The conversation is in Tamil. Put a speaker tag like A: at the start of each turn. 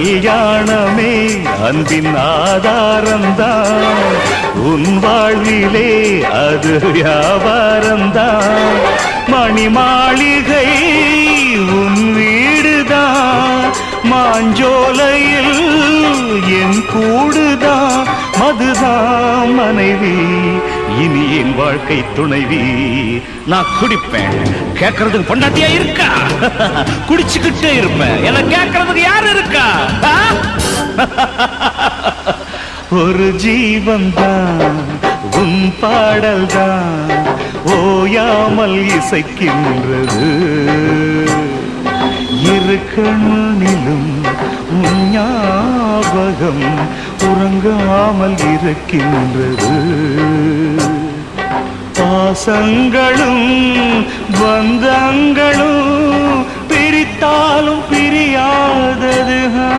A: கல்யாணமே அன்பின் ஆதாரம்தான் உன் வாழ்விலே அது வியாபாரம்தான் மணி மாளிகை உன் வீடுதான் மாஞ்சோலையில் என் கூடுதான் மதுதான் மனைவி இனி என் வாழ்க்கை துணைவி நான் குடிப்பேன் கேட்கறதுக்கு பொண்டாட்டியா இருக்கா குடிச்சுக்கிட்டே இருப்பேன் என கேட்கறதுக்கு யாரு இருக்கா ஒரு ஜீவன் தான் உன் பாடல் தான் ஓயாமல் இசைக்கின்றது இரு கண்ணிலும் உன் ஞாபகம் உறங்காமல் இருக்கின்றது பாசங்களும் பந்தங்களும் பிரித்தாலும் பிரியாதது